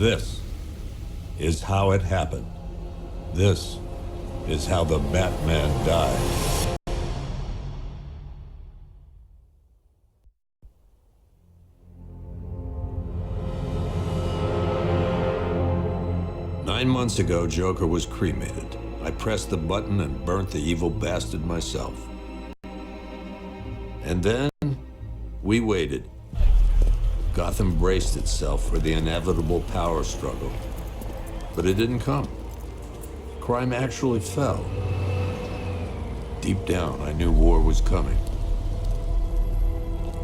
This is how it happened. This is how the Batman died. 9 months ago, Joker was cremated. I pressed the button and burnt the evil bastard myself. And then, we waited. Gotham braced itself for the inevitable power struggle. But it didn't come. Crime actually fell. Deep down, I knew war was coming.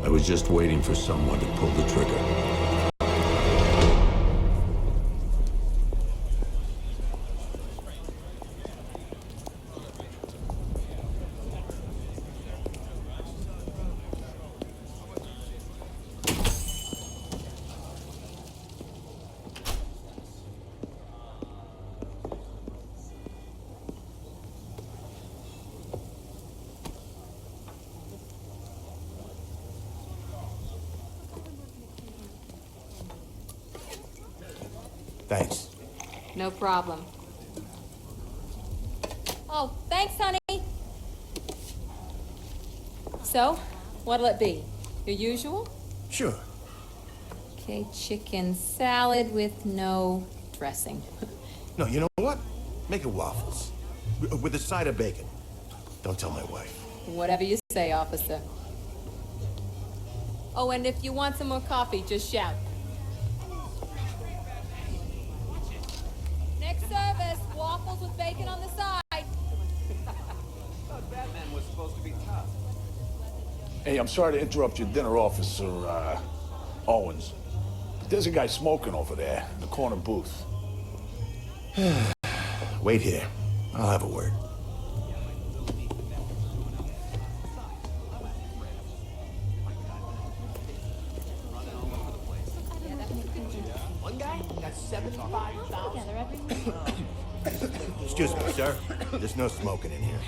I was just waiting for someone to pull the trigger. Thanks. No problem. Oh, thanks, honey. So, what'll it be? Your usual? Sure. Okay, chicken salad with no dressing. No, you know what? Make it waffles. With a side of bacon. Don't tell my wife. Whatever you say, officer. Oh, and if you want some more coffee, just shout. Next service, waffles with bacon on the side. I thought Batman was supposed to be tough. Hey, I'm sorry to interrupt your dinner, Officer, Owens. But there's a guy smoking over there in the corner booth. Wait here. I'll have a word. One guy got 75,000. Excuse me, sir. There's no smoking in here.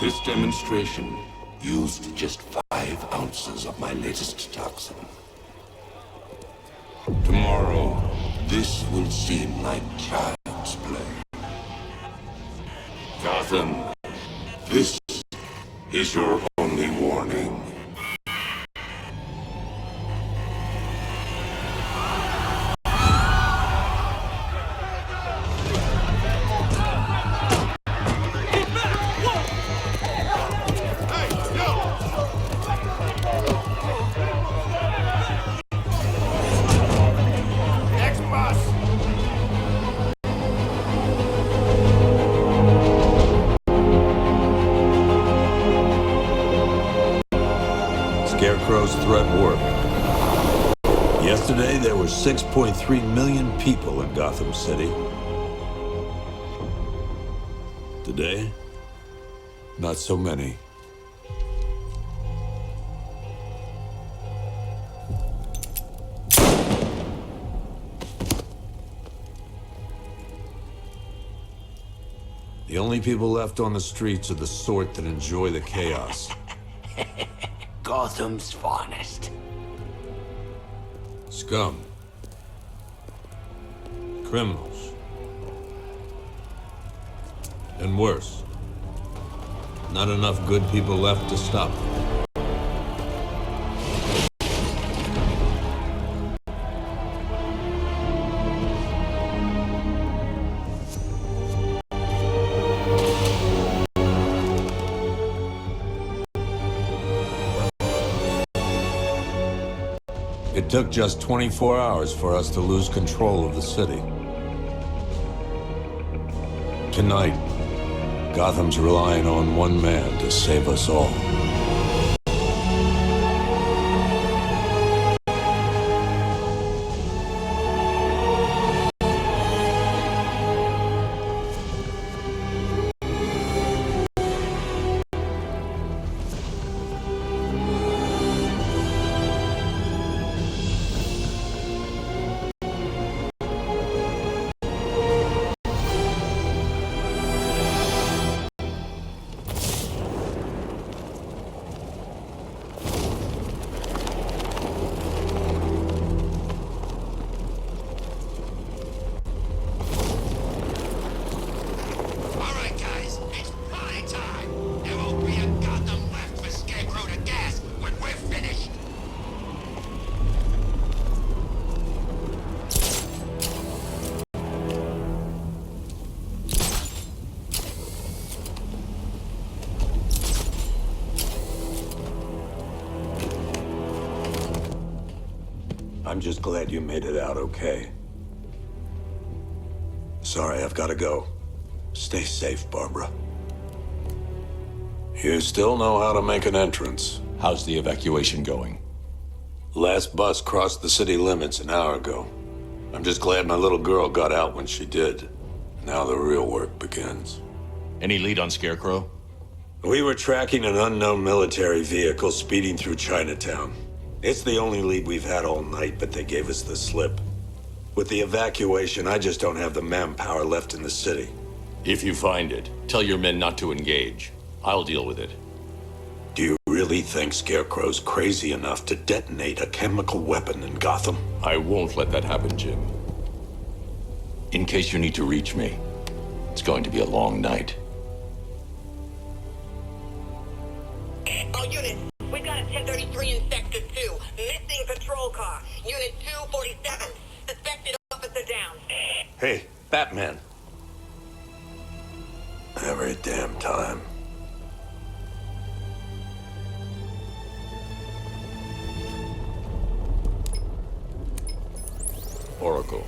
This demonstration used just 5 ounces of my latest toxin. Tomorrow, this will seem like child's play. Gotham, this is your only warning. Scarecrow's threat worked. Yesterday, there were 6.3 million people in Gotham City. Today, not so many. The only people left on the streets are the sort that enjoy the chaos. Gotham's finest. Scum. Criminals. And worse. Not enough good people left to stop them. It took just 24 hours for us to lose control of the city. Tonight, Gotham's relying on one man to save us all. I'm just glad you made it out okay. Sorry, I've got to go. Stay safe, Barbara. You still know how to make an entrance. How's the evacuation going? Last bus crossed the city limits an hour ago. I'm just glad my little girl got out when she did. Now the real work begins. Any lead on Scarecrow? We were tracking an unknown military vehicle speeding through Chinatown. It's the only lead we've had all night, but they gave us the slip. With the evacuation, I just don't have the manpower left in the city. If you find it, tell your men not to engage. I'll deal with it. Do you really think Scarecrow's crazy enough to detonate a chemical weapon in Gotham? I won't let that happen, Jim. In case you need to reach me, it's going to be a long night. All units, we've got a 1033 in Sector 2. Missing patrol car. Unit 247. Suspected officer down. Hey, Batman. Every damn time. Oracle,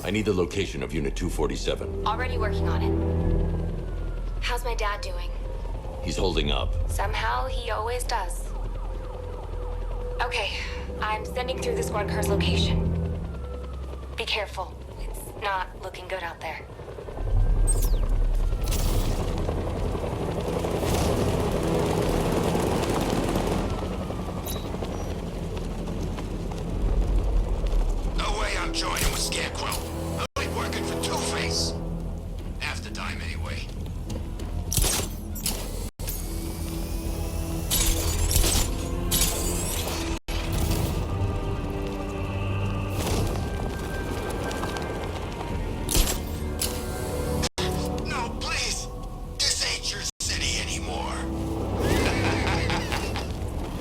I need the location of Unit 247. Already working on it. How's my dad doing? He's holding up. Somehow he always does. Okay, I'm sending through the squad car's location. Be careful. It's not looking good out there. No way I'm joining with Scarecrow. I'm only working for Two-Face. Half the time anyway. No, please. This ain't your city anymore.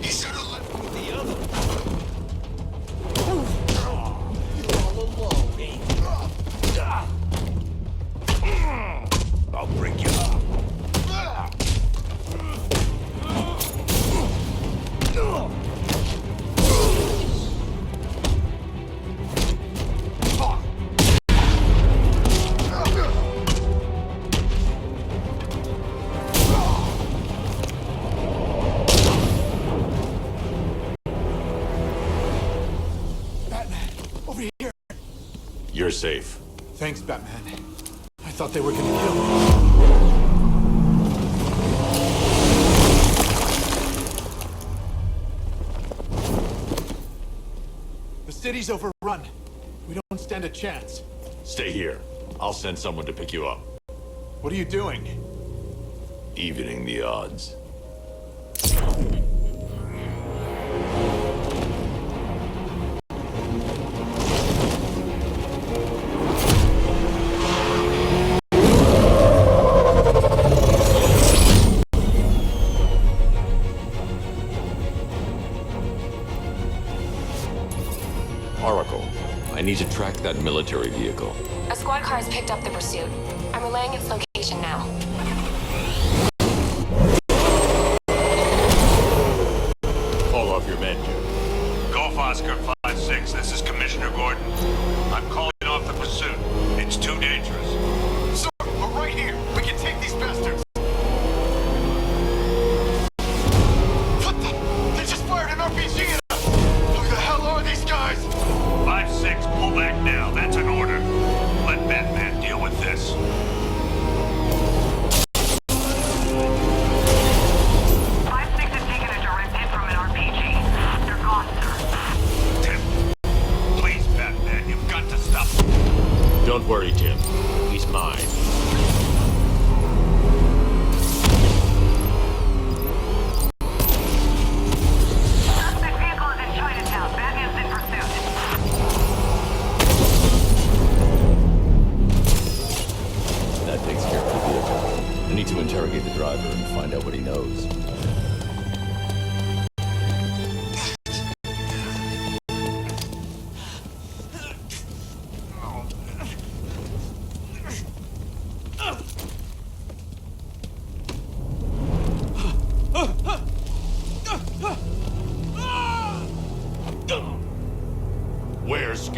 You should have left with the other. I'll break you up. Batman, over here. You're safe. Thanks, Batman. I thought they were gonna kill me. The city's overrun. We don't stand a chance. Stay here. I'll send someone to pick you up. What are you doing? Evening the odds. Oracle, I need to track that military vehicle. A squad car has picked up the pursuit. I'm relaying its location now. Call off your men, Jim. Golf Oscar 5-6.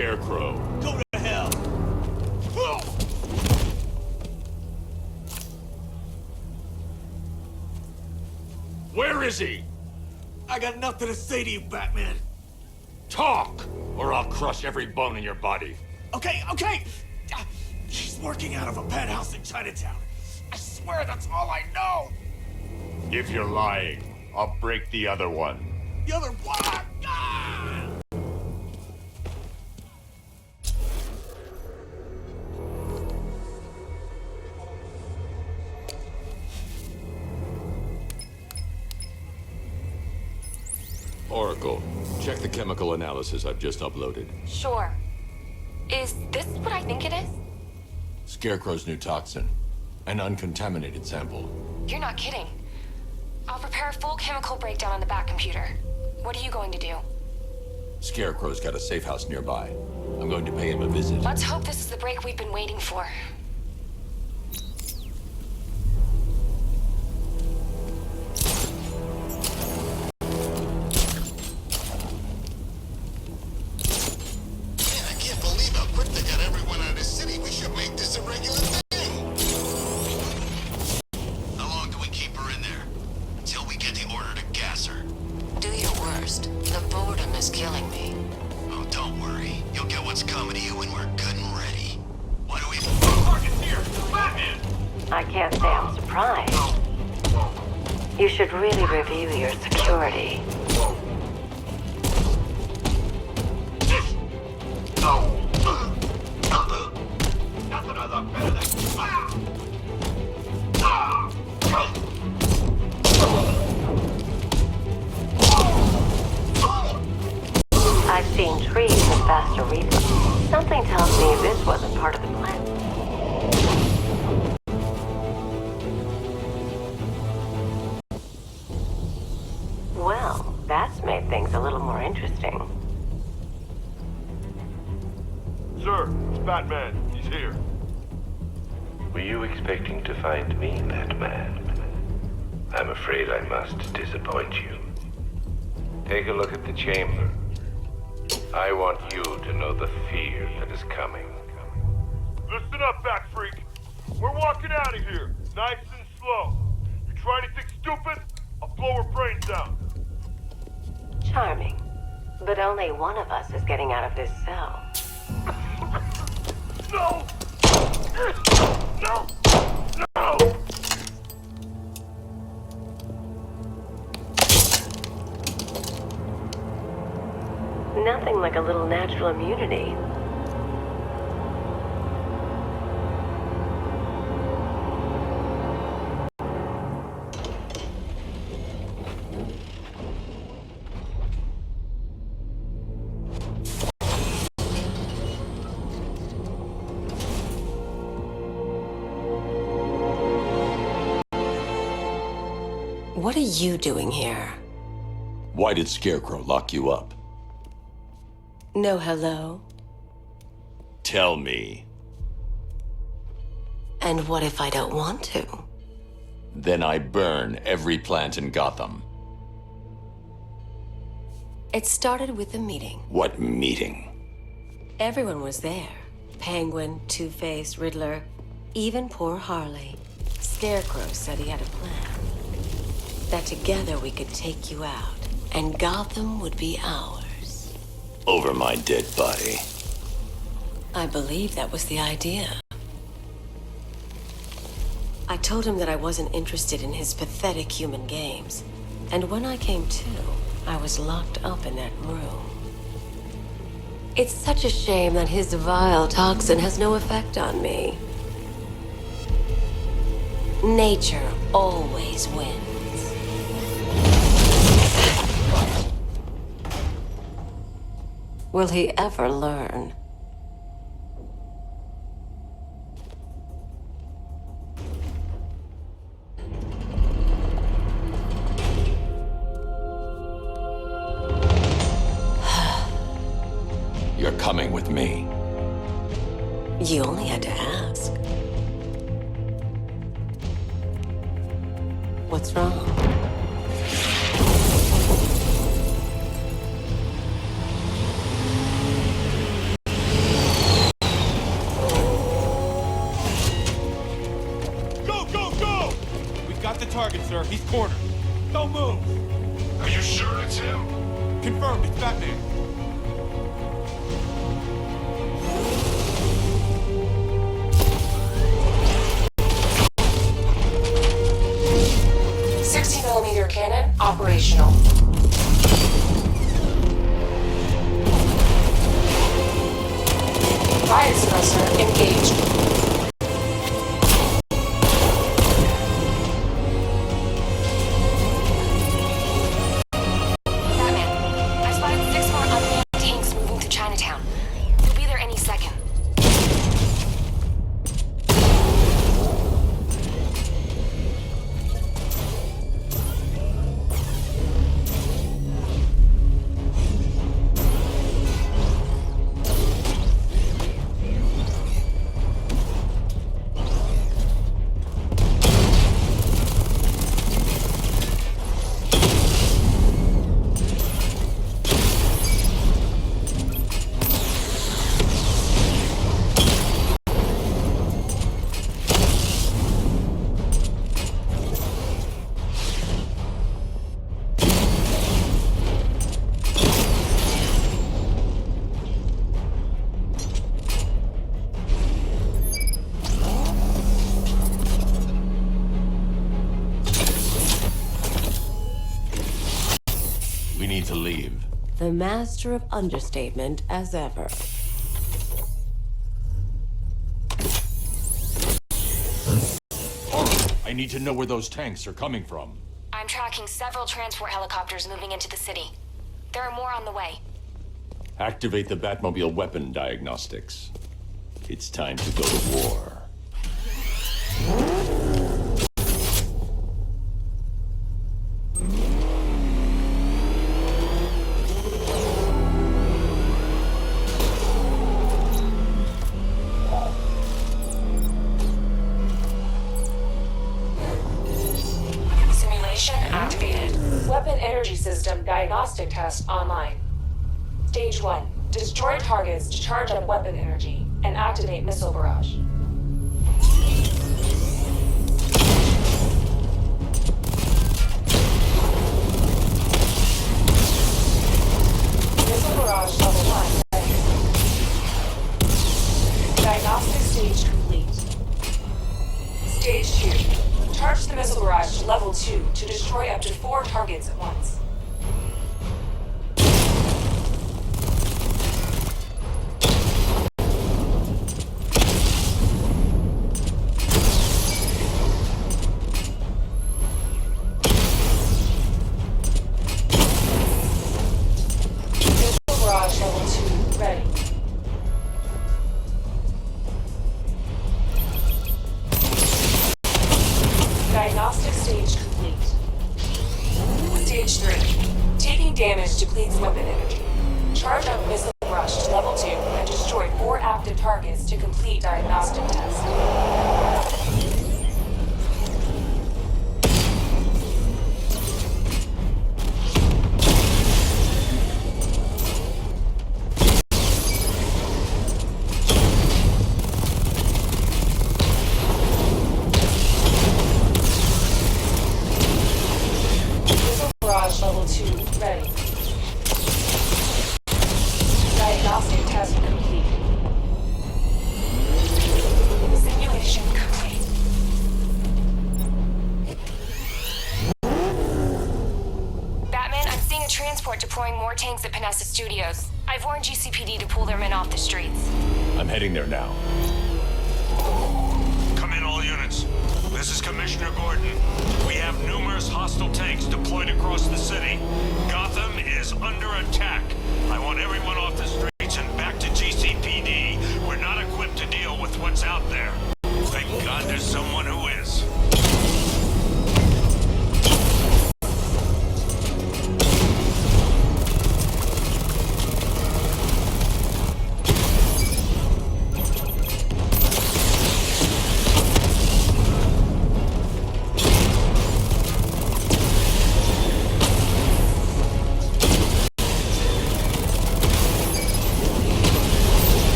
Scarecrow. Go to hell! Where is he? I got nothing to say to you, Batman. Talk, or I'll crush every bone in your body. Okay, okay! She's working out of a penthouse in Chinatown. I swear that's all I know! If you're lying, I'll break the other one. The other one! Ah! Oracle, check the chemical analysis I've just uploaded. Sure. Is this what I think it is? Scarecrow's new toxin. An uncontaminated sample. You're not kidding. I'll prepare a full chemical breakdown on the back computer. What are you going to do? Scarecrow's got a safe house nearby. I'm going to pay him a visit. Let's hope this is the break we've been waiting for. Man, I can't believe how quick they got everyone out of the city. We should make this a regular thing. How long do we keep her in there? Until we get the order to gas her. Do your worst. The boredom is killing me. Oh, don't worry. You'll get what's coming to you when we're good and ready. Why do we... Target's here! Batman! I can't say I'm surprised. You should really review your security. That's another bit of the... I've seen trees with faster reflex. Something tells me this wasn't part of the plan. Well, that's made things a little more interesting. Sir, it's Batman. He's here. Were you expecting to find me, Batman? I'm afraid I must disappoint you. Take a look at the chamber. I want you to know the fear that is coming. Listen up, Bat Freak. We're walking out of here, nice and slow. You try anything stupid, I'll blow her brains out. Charming. But only one of us is getting out of this cell. No! No! No! Nothing like a little natural immunity. What are you doing here? Why did Scarecrow lock you up? No hello? Tell me. And what if I don't want to? Then I burn every plant in Gotham. It started with a meeting. What meeting? Everyone was there. Penguin, Two-Face, Riddler, even poor Harley. Scarecrow said he had a plan. That together we could take you out, and Gotham would be ours. Over my dead body. I believe that was the idea. I told him that I wasn't interested in his pathetic human games. And when I came to, I was locked up in that room. It's such a shame that his vile toxin has no effect on me. Nature always wins. Will he ever learn? You're coming with me. You only had to ask. What's wrong? target, sir. He's cornered. Don't move. Are you sure it's him? Confirmed. It's Batman. .60mm cannon operational. Fire suppressor engaged. We need to leave. The master of understatement as ever. I need to know where those tanks are coming from. I'm tracking several transport helicopters moving into the city. There are more on the way. Activate the Batmobile weapon diagnostics. It's time to go to war. Simulation activated. Weapon energy system diagnostic test online. Stage 1. Destroy targets to charge up weapon energy and activate missile barrage. Missile barrage level 1 ready. Diagnostic stage complete. Stage 2. Charge the missile barrage to level 2 to destroy up to 4 targets at once. Diagnostic stage complete. Stage 3. Taking damage depletes weapon energy. Charge up missile rush to level 2 and destroy 4 active targets to complete diagnostic test. Level 2 ready. Diagnostic test complete. Simulation complete. Batman, I'm seeing a transport deploying more tanks at Panessa Studios. I've warned GCPD to pull their men off the streets. I'm heading there now. Come in, all units. This is Commissioner Gordon. We have numerous hostile tanks deployed across the city. Gotham is under attack. I want everyone off the streets and back to GCPD. We're not equipped to deal with what's out there. Thank God there's someone who is.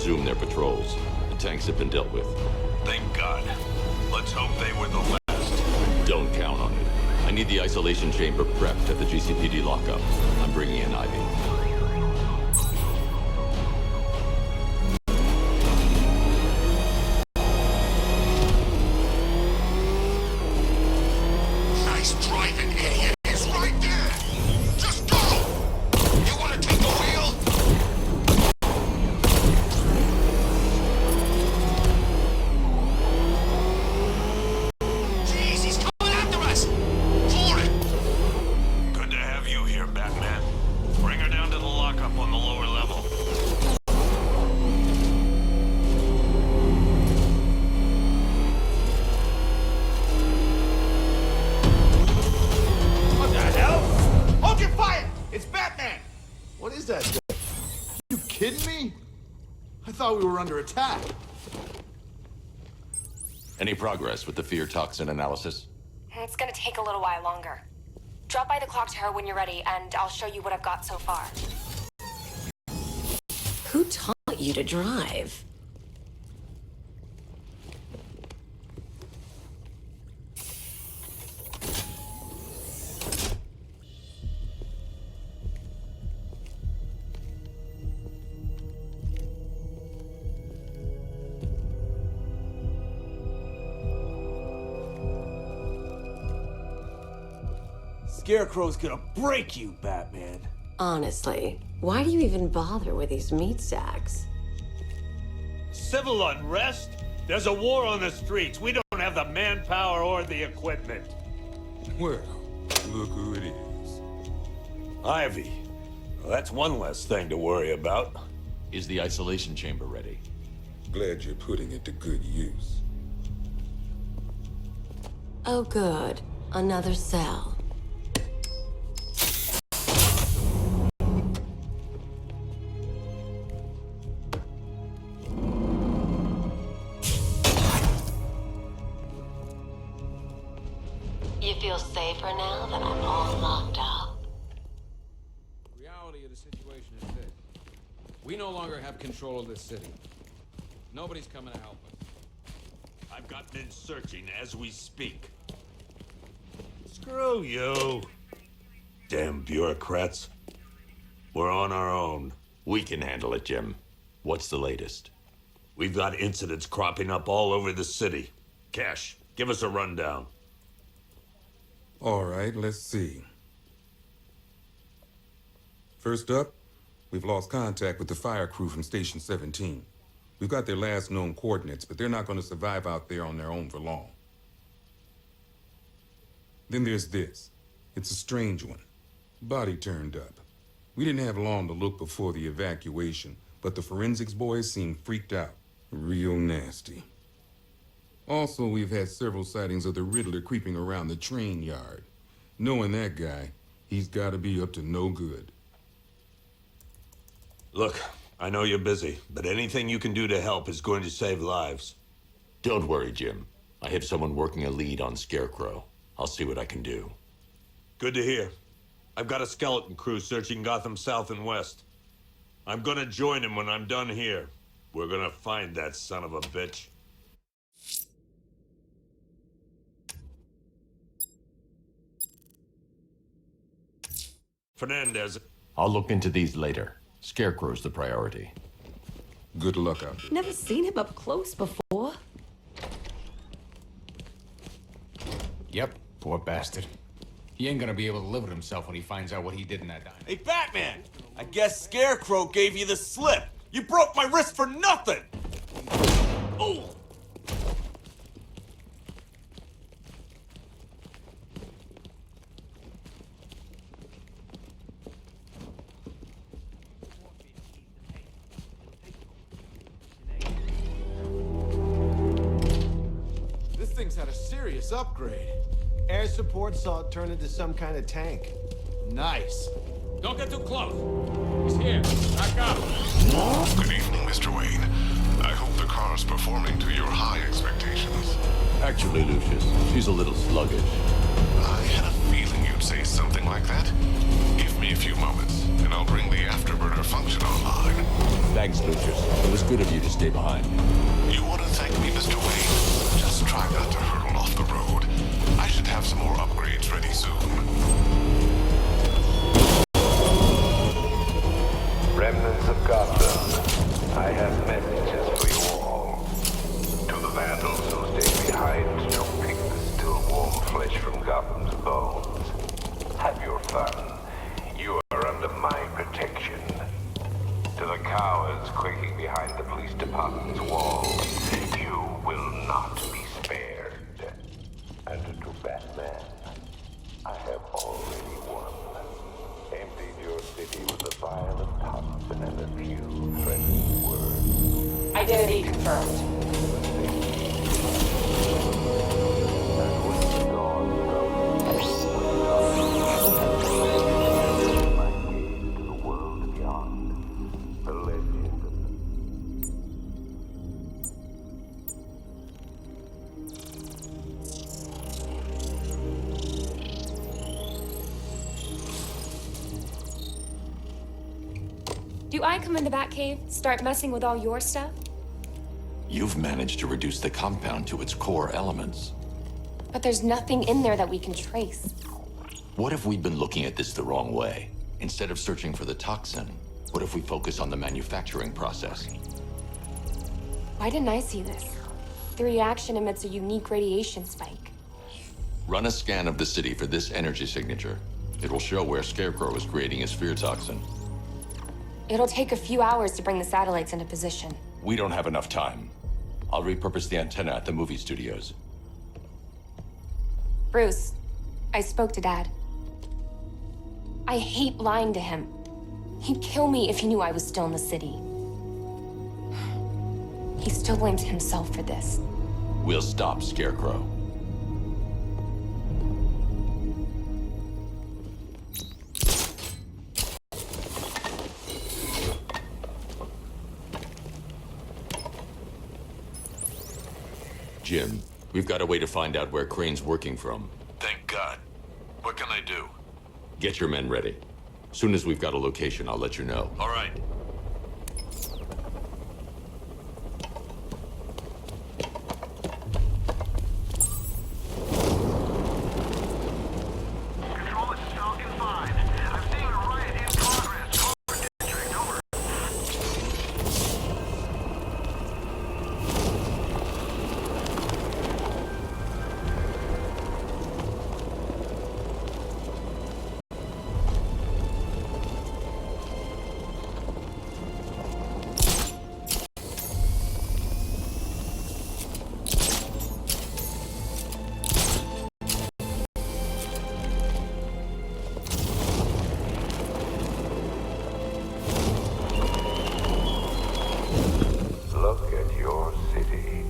resume their patrols. The tanks have been dealt with. Thank God. Let's hope they were the last. Don't count on it. I need the isolation chamber prepped at the GCPD lockup. I'm bringing in Ivy. Nice driving, idiot. It's right there. Just go. You want to take the wheel? Jeez, he's coming after us. For it. Good to have you here, Batman. Bring her down to the lockup on the lower level. What the hell? Hold your fire! It's Batman! What is that thing? You kidding me? I thought we were under attack. Any progress with the fear toxin analysis? It's gonna take a little while longer. Drop by the clock tower when you're ready, and I'll show you what I've got so far. Who taught you to drive? Scarecrow's gonna break you, Batman. Honestly, why do you even bother with these meat sacks? Civil unrest? There's a war on the streets. We don't have the manpower or the equipment. Well, look who it is. Ivy. Well, that's one less thing to worry about. Is the isolation chamber ready? Glad you're putting it to good use. Oh, good. Another cell. You feel safer now that I'm all locked up? The reality of the situation is this. We no longer have control of this city. Nobody's coming to help us. I've got men searching as we speak. Screw you. Damn bureaucrats. We're on our own. We can handle it, Jim. What's the latest? We've got incidents cropping up all over the city. Cash, give us a rundown. All right, let's see. First up, we've lost contact with the fire crew from Station 17. We've got their last known coordinates, but they're not going to survive out there on their own for long. Then there's this. It's a strange one. Body turned up. We didn't have long to look before the evacuation, but the forensics boys seemed freaked out. Real nasty. Also, we've had several sightings of the Riddler creeping around the train yard. Knowing that guy, he's got to be up to no good. Look, I know you're busy, but anything you can do to help is going to save lives. Don't worry, Jim. I have someone working a lead on Scarecrow. I'll see what I can do. Good to hear. I've got a skeleton crew searching Gotham South and West. I'm gonna join him when I'm done here. We're gonna find that son of a bitch. Fernandez. I'll look into these later. Scarecrow's the priority. Good luck out there. Never seen him up close before. Yep, poor bastard. He ain't gonna be able to live with himself when he finds out what he did in that diner. Hey, Batman! I guess Scarecrow gave you the slip. You broke my wrist for nothing! Oh! This thing's had a serious upgrade. Air support saw it turn into some kind of tank. Nice. Don't get too close. He's here. Back up. Good evening, Mr. Wayne. I hope the car's performing to your high expectations. Actually, Lucius, she's a little sluggish. I had a feeling you'd say something like that. Give me a few moments, and I'll bring the afterburner function online. Thanks, Lucius. It was good of you to stay behind. You want to thank me, Mr. Wayne? Just try not to hurtle off the road. I should have some more upgrades ready soon. Remnants of Gotham, I have messages for you all. To the vandals who stay behind to pick the still warm flesh from Gotham's bones. Have your fun. You are under my protection. To the cowards quaking behind the police department's walls, you will not be spared. And to Batman, I have already won. Emptied your city with a vial of toxin and a few threatening words. Identity confirmed. And when the dawn comes, my gaze to the world beyond, the legend of Do I come in the Batcave, start messing with all your stuff? You've managed to reduce the compound to its core elements. But there's nothing in there that we can trace. What if we've been looking at this the wrong way? Instead of searching for the toxin, what if we focus on the manufacturing process? Why didn't I see this? The reaction emits a unique radiation spike. Run a scan of the city for this energy signature. It will show where Scarecrow is creating his fear toxin. It'll take a few hours to bring the satellites into position. We don't have enough time. I'll repurpose the antenna at the movie studios. Bruce, I spoke to Dad. I hate lying to him. He'd kill me if he knew I was still in the city. He still blames himself for this. We'll stop Scarecrow. Jim, we've got a way to find out where Crane's working from. Thank God. What can I do? Get your men ready. Soon as we've got a location, I'll let you know. All right. Control, it's Falcon 5. I'm seeing a riot in progress. Over district, over. Look at your city.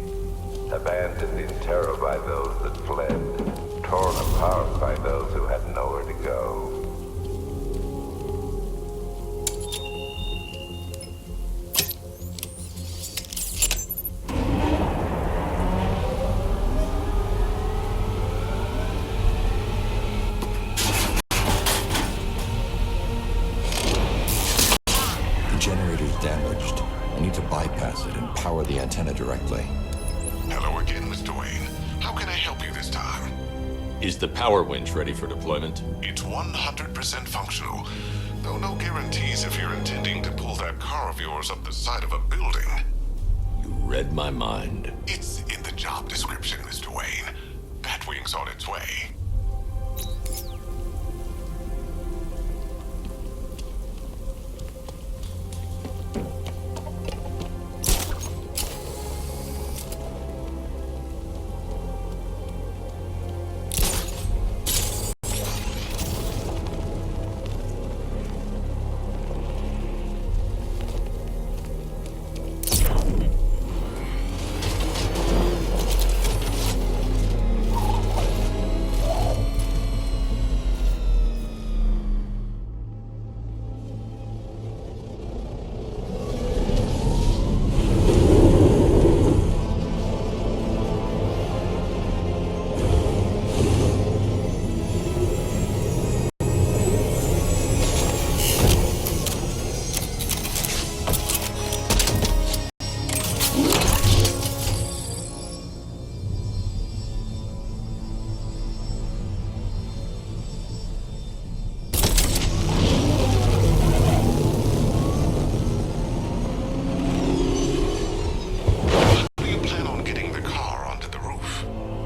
Abandoned in terror by those that fled. Torn apart by those who had nowhere to go. The generator's damaged. I need to bypass it and power the antenna directly. Hello again, Mr. Wayne. How can I help you this time? Is the power winch ready for deployment? It's 100% functional, though no guarantees if you're intending to pull that car of yours up the side of a building. You read my mind. It's in the job description, Mr. Wayne. Batwing's on its way.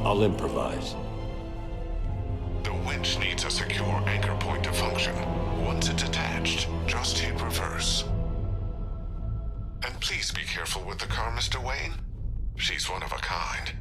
I'll improvise. The winch needs a secure anchor point to function. Once it's attached, just hit reverse. And please be careful with the car, Mr. Wayne. She's one of a kind.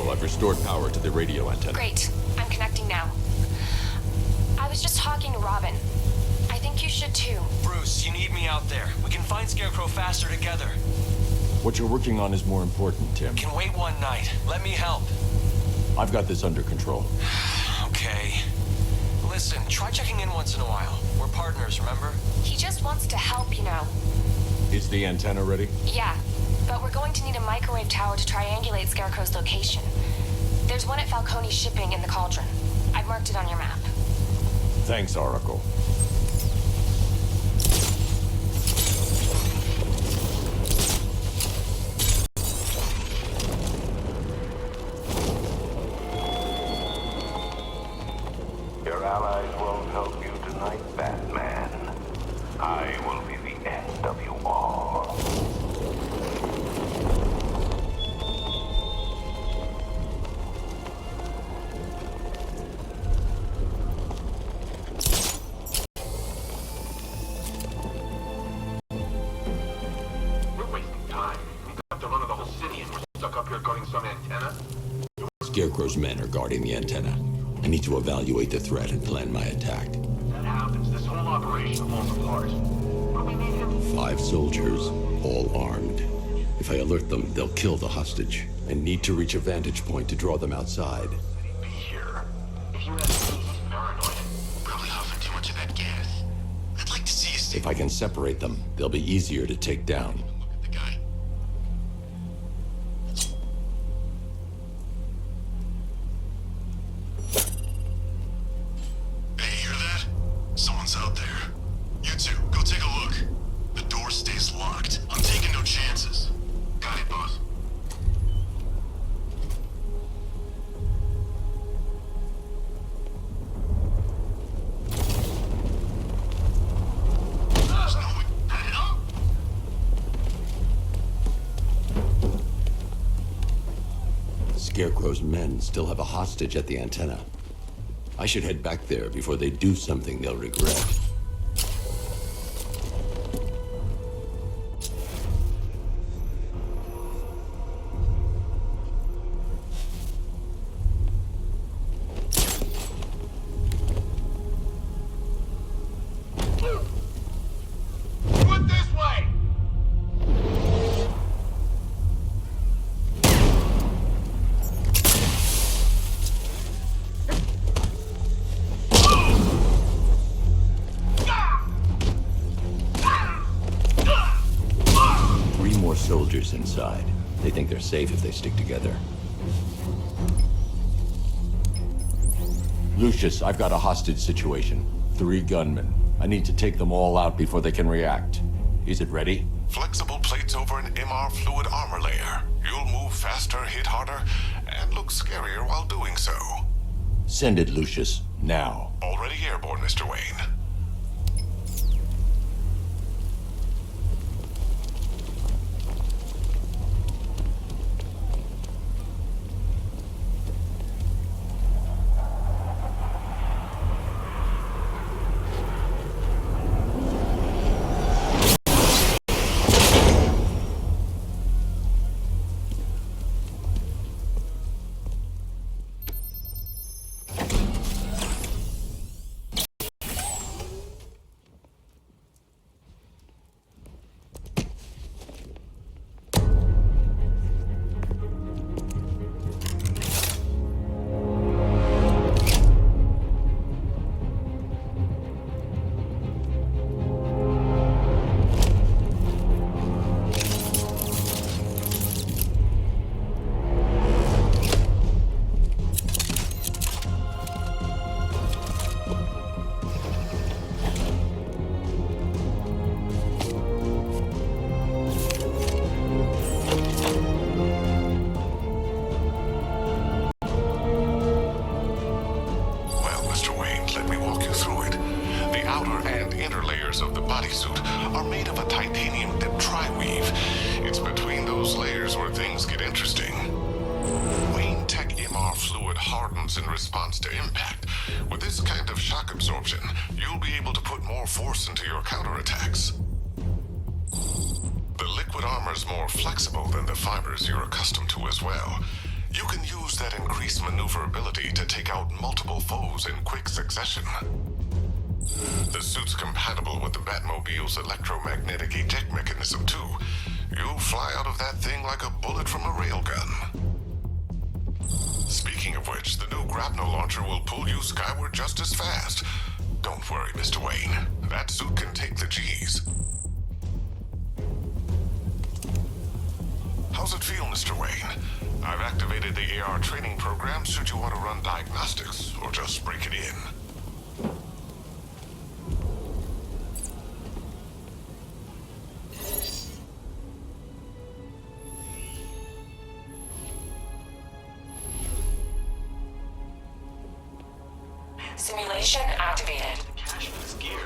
I've restored power to the radio antenna. Great. I'm connecting now. I was just talking to Robin. I think you should too. Bruce, you need me out there. We can find Scarecrow faster together. What you're working on is more important, Tim. Can wait one night. Let me help. I've got this under control. Okay. Listen, try checking in once in a while. We're partners, remember? He just wants to help, you know. Is the antenna ready? Yeah, but we're going to need a microwave tower to triangulate Scarecrow's location. There's one at Falcone's shipping in the Cauldron. I've marked it on your map. Thanks, Oracle. Your allies won't help you tonight, Batman. I will be the end of you all. We're wasting time. We've got the run of the whole city and we're stuck up here guarding some antenna. Scarecrow's men are guarding the antenna. I need to evaluate the threat and plan my attack. That happens, this whole operation falls apart. But we need him. 5 soldiers, all armed. If I alert them, they'll kill the hostage. I need to reach a vantage point to draw them outside. Be here. If you had he's paranoid. Probably huffing too much of that gas. I'd like to see you stay. If I can separate them, they'll be easier to take down. Look at the guy. Hey, you hear that? Someone's out there. You two, go take a look. The door stays locked. I'm taking no chances. Got it, boss. There's no way. Hit him? Scarecrow's men still have a hostage at the antenna. I should head back there before they do something they'll regret. Put this way! soldiers inside. They think they're safe if they stick together. Lucius, I've got a hostage situation. 3 gunmen. I need to take them all out before they can react. Is it ready? Flexible plates over an MR fluid armor layer. You'll move faster, hit harder, and look scarier while doing so. Send it, Lucius. Now. Already airborne, Mr. Wayne. In response to impact. With this kind of shock absorption, you'll be able to put more force into your counterattacks. The liquid armor's more flexible than the fibers you're accustomed to as well. You can use that increased maneuverability to take out multiple foes in quick succession. The suit's compatible with the Batmobile's electromagnetic eject mechanism too. You'll fly out of that thing like a bullet from a railgun. Speaking of which, the new grapnel launcher will pull you skyward just as fast. Don't worry, Mr. Wayne. That suit can take the G's. How's it feel, Mr. Wayne? I've activated the AR training program should you want to run diagnostics, or just break it in. Simulation activated. Cashman's gear.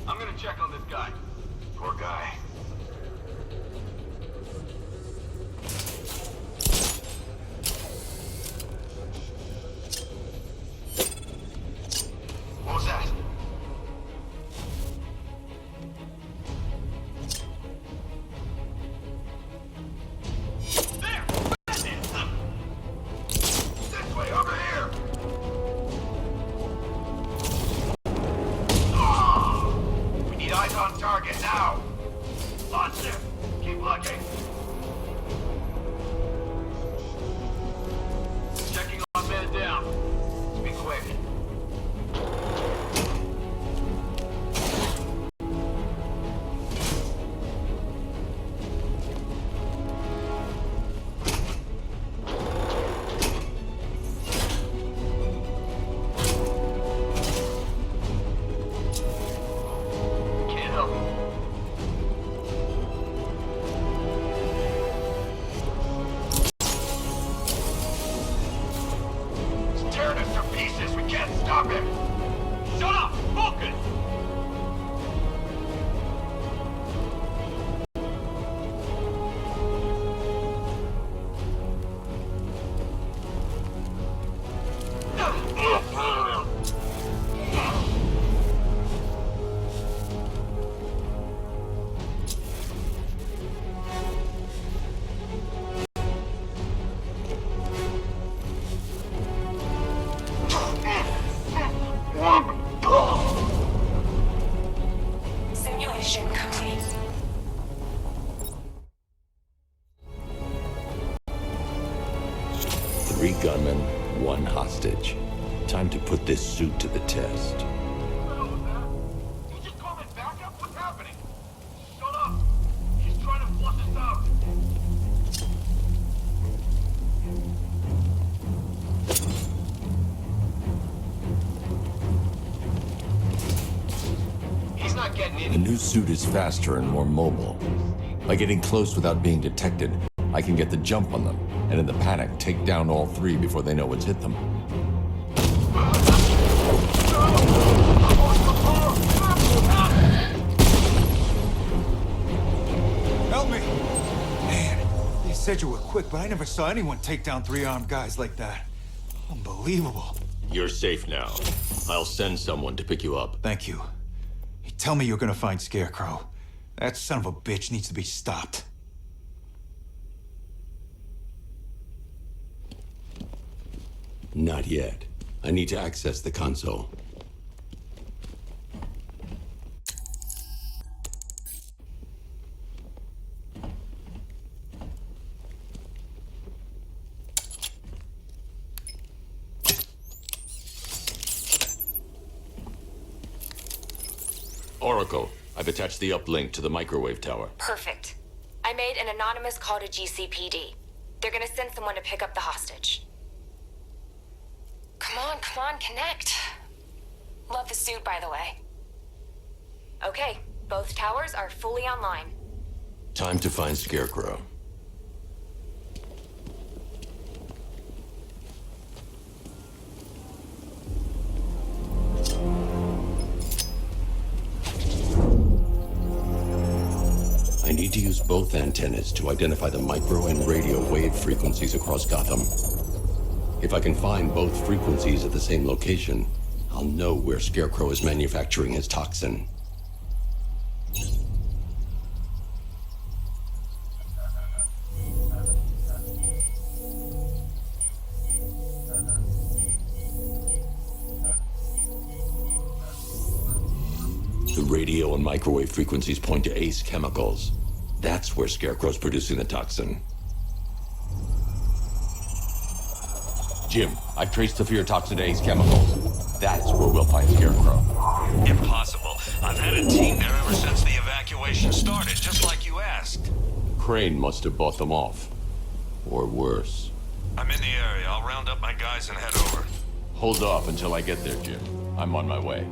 I'm gonna check on this guy. Poor guy. What was that? There! That's it! This way, over here! Eyes on target now! Launch it! Keep looking! Checking on man down. Be quick. Stop him! Shut up! Focus! gunmen, 1 hostage. Time to put this suit to the test. The new suit is faster and more mobile. By getting close without being detected, I can get the jump on them, and in the panic, take down all 3 before they know what's hit them. Help me! Man, they said you were quick, but I never saw anyone take down 3 armed guys like that. Unbelievable. You're safe now. I'll send someone to pick you up. Thank you. Tell me you're gonna find Scarecrow. That son of a bitch needs to be stopped. Not yet. I need to access the console. Oracle, I've attached the uplink to the microwave tower. Perfect. I made an anonymous call to GCPD. They're gonna send someone to pick up the hostage. Come on, connect. Love the suit, by the way. Okay, both towers are fully online. Time to find Scarecrow. I need to use both antennas to identify the micro and radio wave frequencies across Gotham. If I can find both frequencies at the same location, I'll know where Scarecrow is manufacturing his toxin. The radio and microwave frequencies point to Ace Chemicals. That's where Scarecrow's producing the toxin. Jim, I've traced the fear toxin to Ace Chemicals. That's where we'll find Scarecrow. Impossible. I've had a team there ever since the evacuation started, just like you asked. Crane must have bought them off. Or worse. I'm in the area. I'll round up my guys and head over. Hold off until I get there, Jim. I'm on my way.